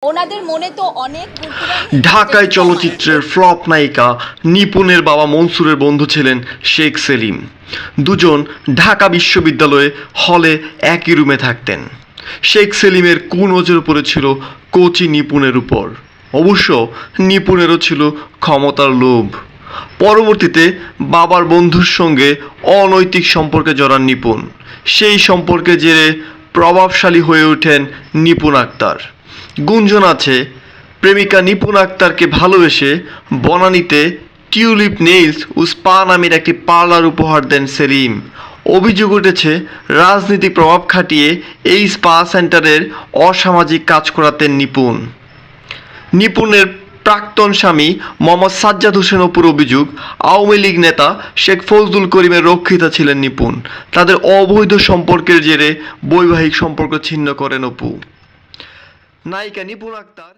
ওনাদের মনে তো অনেক ঢাকায় চলচ্চিত্রের ফ্লপ নায়িকা নিপুণের বাবা মনসুরের বন্ধু ছিলেন শেখ সেলিম। দুজন ঢাকা বিশ্ববিদ্যালয়ে হলে একই রুমে থাকতেন। শেখ সেলিমের কুনজর পড়েছিল কোচি নিপুণের উপর। অবশ্য নিপুণেরও ছিল ক্ষমতার লোভ। পরবর্তীতে বাবার বন্ধুর সঙ্গে অনৈতিক সম্পর্কে জড়ান নিপুণ। সেই সম্পর্কে জেরে প্রভাবশালী হয়ে ওঠেন নিপুণ আক্তার। গুঞ্জন আছে, প্রেমিকা নিপুণ আক্তারকে ভালোবেসে বনানীতে টিউলিপ নেইলস ও স্পা নামের একটি পার্লার উপহার দেন সেলিম। অভিযোগ উঠেছে, রাজনৈতিক প্রভাব খাটিয়ে এই স্পা সেন্টারের অসামাজিক কাজ করাতেন নিপুণ। নিপুণের প্রাক্তন স্বামী মোহাম্মদ সাজ্জাদ হোসেন অপুর অভিযোগ, আওয়ামী লীগ নেতা শেখ ফজলুল করিমের রক্ষিতা ছিলেন নিপুণ। তাদের অবৈধ সম্পর্কের জেরে বৈবাহিক সম্পর্ক ছিন্ন করেন অপু। নায়িকা নিপুণ আক্তার